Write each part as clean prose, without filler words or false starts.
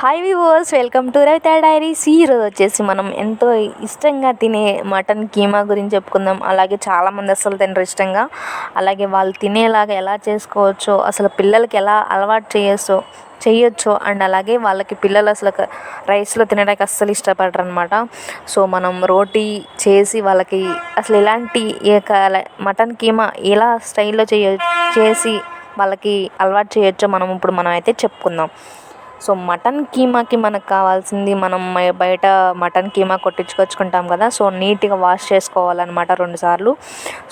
Hi viewers, welcome to Ravitha diaries. ఈరోజు వచ్చేసి మనం ఎంతో ఇష్టంగా తినే మటన్ కీమా గురించి చెప్పుకుందాం. అలాగే చాలామంది అసలు తినరు ఇష్టంగా. అలాగే వాళ్ళు తినేలాగా ఎలా చేసుకోవచ్చో, అసలు పిల్లలకి ఎలా అలవాటు చేయొచ్చో అండ్ అలాగే వాళ్ళకి పిల్లలు అసలు రైస్లో తినడానికి అస్సలు ఇష్టపడరు అనమాట. సో మనం రోటీ చేసి వాళ్ళకి అసలు ఇలాంటి మటన్ కీమా ఎలా స్టైల్లో చేసి వాళ్ళకి అలవాటు చేయొచ్చో మనం అయితే చెప్పుకుందాం. సో మటన్ కీమాకి మనకు కావాల్సింది, మనం బయట మటన్ కీమా కొట్టించుకొచ్చుకుంటాం కదా. సో నీట్గా వాష్ చేసుకోవాలన్నమాట 2 సార్లు.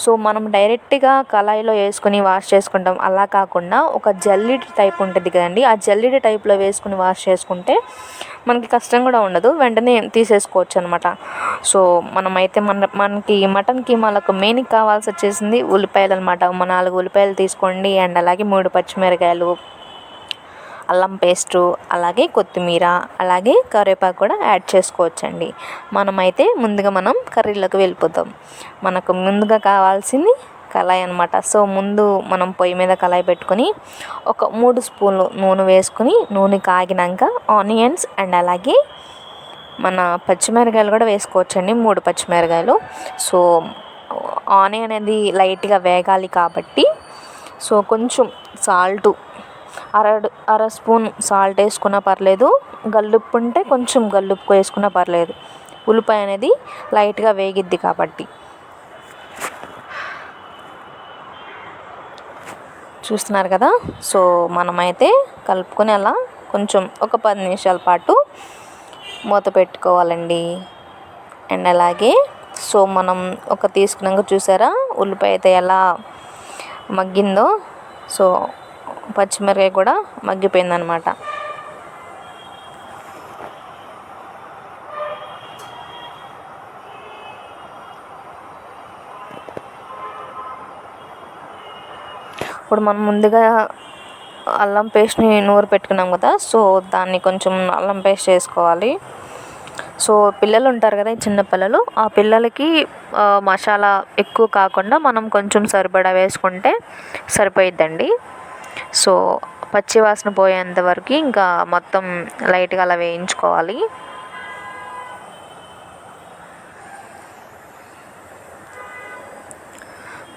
సో మనం డైరెక్ట్గా కళాయిలో వేసుకొని వాష్ చేసుకుంటాం. అలా కాకుండా ఒక జల్లిడి టైప్ ఉంటుంది కదండి, ఆ జల్లిడి టైప్లో వేసుకుని వాష్ చేసుకుంటే మనకి కష్టం కూడా ఉండదు, వెంటనే తీసేసుకోవచ్చు అనమాట. సో మనమైతే మనకి మటన్ కీమాలకు మెయిన్ కావాల్సి వచ్చేసింది ఉల్లిపాయలు అనమాట. 4 ఉల్లిపాయలు తీసుకోండి అండ్ అలాగే 3 పచ్చిమిరకాయలు, అల్లం పేస్టు, అలాగే కొత్తిమీర, అలాగే కరివేపాకు కూడా యాడ్ చేసుకోవచ్చండి. మనమైతే మనం కర్రీలోకి వెళ్ళిపోతాం. మనకు ముందుగా కావాల్సింది కళాయి అనమాట. సో ముందు మనం పొయ్యి మీద కళాయి పెట్టుకొని ఒక 3 స్పూన్లు నూనె వేసుకొని, నూనె కాగినాక ఆనియన్స్ అండ్ అలాగే మన పచ్చిమిరకాయలు కూడా వేసుకోవచ్చండి, 3 పచ్చిమిరకాయలు. సో ఆనియన్ అనేది లైట్గా వేగాలి కాబట్టి సో కొంచెం సాల్టు, అర స్పూన్ సాల్ట్ వేసుకున్నా పర్లేదు, గల్లుప్పు ఉంటే కొంచెం గల్లుప్పు వేసుకున్నా పర్లేదు. ఉల్లిపాయ అనేది లైట్గా వేగిద్ది కాబట్టి. చూస్తున్నారు కదా. సో మనమైతే కలుపుకొని అలా కొంచెం ఒక 10 నిమిషాల పాటు మూత పెట్టుకోవాలండి. అండ్ అలాగే సో మనం తీసుకున్నాక చూసారా ఉల్లిపాయ అయితే ఎలా మగ్గిందో. సో పచ్చిమిరకాయ కూడా మగ్గిపోయిందనమాట. ఇప్పుడు మనం ముందుగా అల్లం పేస్ట్ని నూరు పెట్టుకున్నాం కదా. సో దాన్ని కొంచెం అల్లం పేస్ట్ వేసుకోవాలి. సో పిల్లలు ఉంటారు కదా, చిన్న పిల్లలు, ఆ పిల్లలకి మసాలా ఎక్కువ కాకుండా మనం కొంచెం సరిపడా వేసుకుంటే సరిపోయిద్దండి. సో పచ్చి వాసన పోయేంత వరకు ఇంకా మొత్తం లైట్గా అలా వేయించుకోవాలి.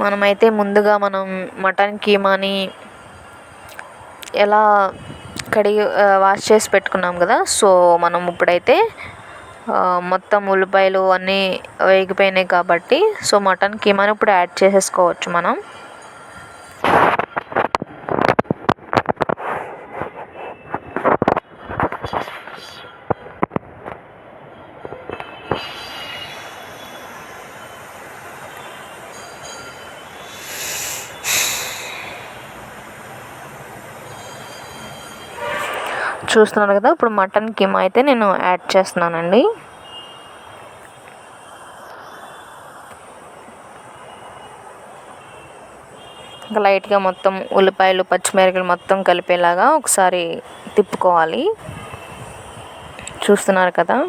మనమైతే ముందుగా మనం మటన్ కీమాని ఎలా కడిగి వాష్ చేసి పెట్టుకున్నాం కదా. సో మనం ఇప్పుడైతే మొత్తం ఉల్లిపాయలు అన్నీ వేగిపోయినాయి కాబట్టి సో మటన్ కీమాని ఇప్పుడు యాడ్ చేసేసుకోవచ్చు మనం. చూస్తున్నారు కదా, ఇప్పుడు మటన్ కీమా అయితే నేను యాడ్ చేస్తున్నానండి. ఇంకా లైట్గా మొత్తం ఉల్లిపాయలు పచ్చిమిరపకాయలు మొత్తం కలిపేలాగా ఒకసారి తిప్పుకోవాలి. చూస్తున్నారు కదా.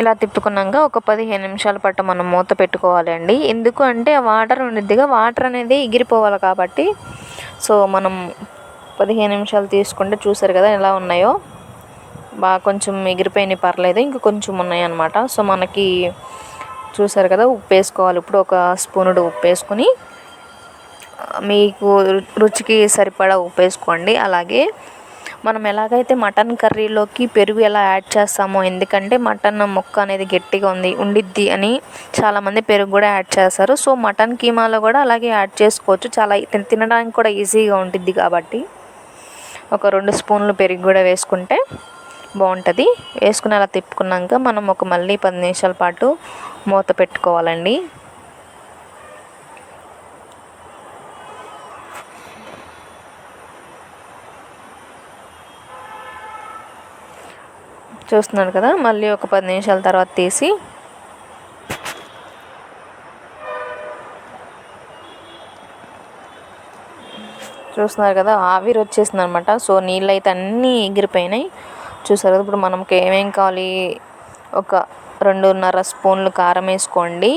ఇలా తిప్పుకున్నాక ఒక 15 నిమిషాల పాటు మనం మూత పెట్టుకోవాలి అండి. ఎందుకు అంటే ఆ వాటర్ ఉండిద్దిగా, వాటర్ అనేది ఎగిరిపోవాలి కాబట్టి. సో మనం 15 నిమిషాలు తీసుకుంటే చూసారు కదా ఎలా ఉన్నాయో, బాగా కొంచెం ఎగిరిపోయినాయి పర్లేదు, ఇంకా కొంచెం ఉన్నాయి అన్నమాట. సో మనకి చూసారు కదా, ఉప్పు వేసుకోవాలి. ఇప్పుడు ఒక స్పూనుడు ఉప్పు వేసుకొని మీకు రుచికి సరిపడా ఉప్పు వేసుకోండి. అలాగే మనం ఎలాగైతే మటన్ కర్రీలోకి పెరుగు ఎలా యాడ్ చేస్తామో, ఎందుకంటే మటన్ ముక్క అనేది గట్టిగా ఉండిద్ది అని చాలామంది పెరుగు కూడా యాడ్ చేస్తారు. సో మటన్ కీమాలో కూడా అలాగే యాడ్ చేసుకోవచ్చు, చాలా తినడానికి కూడా ఈజీగా ఉంటుంది కాబట్టి. ఒక 2 స్పూన్లు పెరుగు కూడా వేసుకుంటే బాగుంటుంది. వేసుకుని అలా తిప్పుకున్నాక మనం మళ్ళీ 10 నిమిషాల పాటు మూత పెట్టుకోవాలండి. చూస్తున్నారు కదా, మళ్ళీ ఒక 10 నిమిషాల తర్వాత తీసి చూస్తున్నారు కదా, ఆవిరి వచ్చేసింది అనమాట. సో నీళ్ళు అయితే అన్నీ ఎగిరిపోయినాయి. చూసారు కదా. ఇప్పుడు మనకి ఏమేం కావాలి, ఒక 2.5 స్పూన్లు కారం వేసుకోండి.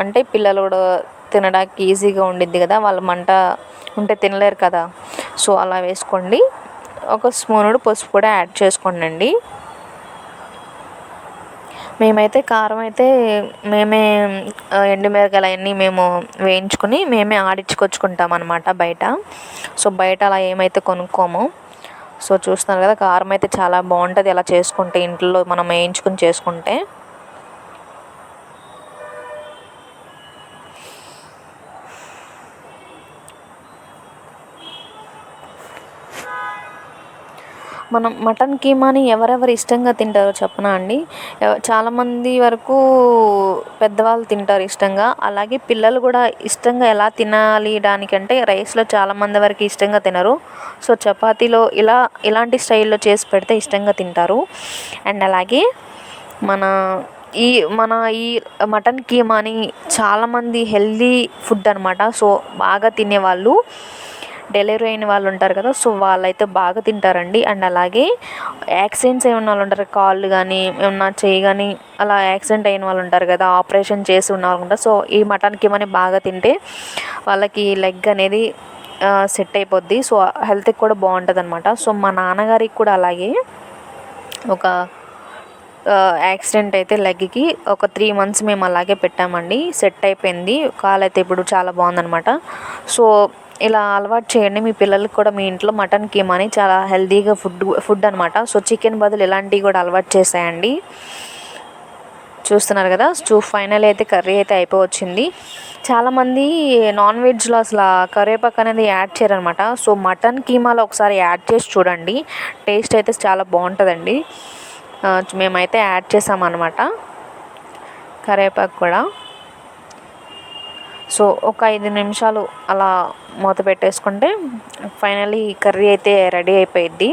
అంటే పిల్లలు కూడా తినడానికి ఈజీగా ఉండిద్ది కదా, వాళ్ళ మంట ఉంటే తినలేరు కదా. సో అలా వేసుకోండి. 1 స్పూనుడు పసుపు కూడా యాడ్ చేసుకోండి. మేమైతే కారం అయితే మేమే ఎండుమిరపకాయలు అవన్నీ మేము వేయించుకుని మేమే ఆడించుకొచ్చుకుంటాం అనమాట బయట. సో బయట అలా ఏమైతే కొనుక్కోము. సో చూస్తున్నారు కదా, కారం అయితే చాలా బాగుంటుంది అలా చేసుకుంటే, ఇంట్లో మనం వేయించుకుని చేసుకుంటే. మనం మటన్ కీమాని ఎవరెవరు ఇష్టంగా తింటారో చెప్పనా అండి. చాలామంది వరకు పెద్దవాళ్ళు తింటారు ఇష్టంగా. అలాగే పిల్లలు కూడా ఇష్టంగా ఎలా తినాలి దానికంటే రైస్లో చాలామంది వరకు ఇష్టంగా తినరు. సో చపాతీలో ఇలాంటి స్టైల్లో చేసి పెడితే ఇష్టంగా తింటారు. అండ్ అలాగే మన ఈ మటన్ కీమాని చాలామంది హెల్దీ ఫుడ్ అనమాట. సో బాగా తినేవాళ్ళు, డెలివరీ అయిన వాళ్ళు ఉంటారు కదా, సో వాళ్ళైతే బాగా తింటారండి. అండ్ అలాగే యాక్సిడెంట్స్ ఏమన్నా వాళ్ళు ఉంటారు, కాళ్ళు కానీ ఏమన్నా చెయ్యి కానీ అలా యాక్సిడెంట్ అయిన వాళ్ళు ఉంటారు కదా, ఆపరేషన్ చేసి ఉన్న వాళ్ళు ఉంటారు. సో ఈ మటన్ కీమాని బాగా తింటే వాళ్ళకి లెగ్ అనేది సెట్ అయిపోద్ది. సో హెల్త్కి కూడా బాగుంటుంది అనమాట. సో మా నాన్నగారికి కూడా అలాగే ఒక యాక్సిడెంట్ అయితే లెగ్కి ఒక 3 months మేము అలాగే పెట్టామండి. సెట్ అయిపోయింది, కాలు అయితే ఇప్పుడు చాలా బాగుందనమాట. సో ఇలా అలవాటు చేయండి మీ పిల్లలకి కూడా. మీ ఇంట్లో మటన్ కీమాని చాలా హెల్తీగా ఫుడ్ అనమాట. సో చికెన్ బదులు ఇలాంటివి కూడా అలవాటు చేసేయండి. చూస్తున్నారు కదా, ఫైనల్ అయితే కర్రీ అయితే అయిపోవచ్చింది. చాలామంది నాన్ వెజ్లో అసలు కరివేపాకు అనేది యాడ్ చేయరనమాట. సో మటన్ కీమాలో ఒకసారి యాడ్ చేసి చూడండి, టేస్ట్ అయితే చాలా బాగుంటుందండి. మేమైతే యాడ్ చేసామన్నమాట కరివేపాకు కూడా. సో ఒక 5 నిమిషాలు అలా మూత పెట్టేసుకుంటే ఫైనల్లీ కర్రీ అయితే రెడీ అయిపోయిద్ది.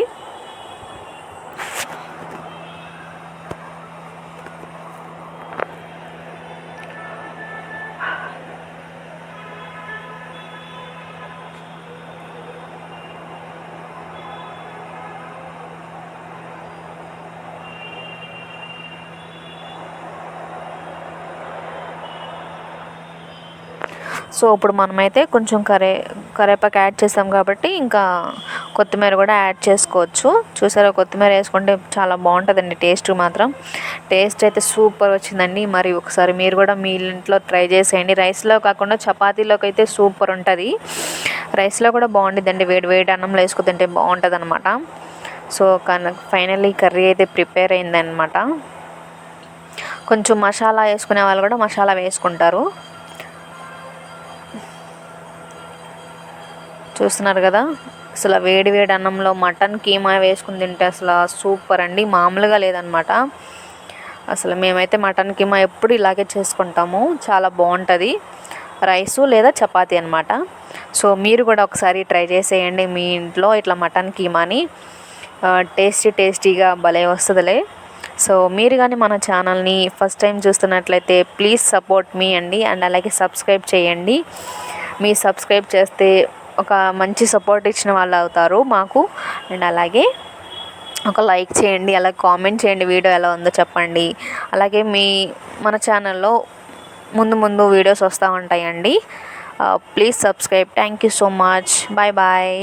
సో ఇప్పుడు మనమైతే కొంచెం కరివేపాకు యాడ్ చేసాం కాబట్టి ఇంకా కొత్తిమీర కూడా యాడ్ చేసుకోవచ్చు. చూసారా, కొత్తిమీర వేసుకుంటే చాలా బాగుంటుందండి. టేస్ట్ అయితే సూపర్ వచ్చిందండి. మరి ఒకసారి మీరు కూడా మీ ఇంట్లో ట్రై చేసేయండి. రైస్లో కాకుండా చపాతీలోకి అయితే సూపర్ ఉంటుంది. రైస్లో కూడా బాగుంటుందండి, వేడి వేడి అన్నంలో వేసుకు తింటే బాగుంటుంది అనమాట. సో ఫైనల్లీ కర్రీ అయితే ప్రిపేర్ అయిందనమాట. కొంచెం మసాలా వేసుకునే వాళ్ళు కూడా మసాలా వేసుకుంటారు. చూస్తున్నారు కదా, అసలు వేడి వేడి అన్నంలో మటన్ కీమా వేసుకుని తింటే అసలు సూపర్ అండి, మామూలుగా లేదనమాట. అసలు మేమైతే మటన్ కీమా ఎప్పుడు ఇలాగే చేసుకుంటాము, చాలా బాగుంటుంది. రైసు లేదా చపాతీ అనమాట. సో మీరు కూడా ఒకసారి ట్రై చేసేయండి మీ ఇంట్లో ఇట్లా మటన్ కీమాని. టేస్టీగా భలే వస్తుందిలే. సో మీరు కానీ మన ఛానల్ని ఫస్ట్ టైం చూస్తున్నట్లయితే ప్లీజ్ సపోర్ట్ మీ అండి. అండ్ అలాగే సబ్స్క్రైబ్ చేయండి. మీ సబ్స్క్రైబ్ చేస్తే ఒక మంచి సపోర్ట్ ఇచ్చిన వాళ్ళు అవుతారు మాకు. అండ్ అలాగే ఒక లైక్ చేయండి, అలాగే కామెంట్ చేయండి, వీడియో ఎలా ఉందో చెప్పండి. అలాగే మన ఛానల్లో ముందు వీడియోస్ వస్తూ ఉంటాయండి. Please subscribe. Thank you so much. Bye bye.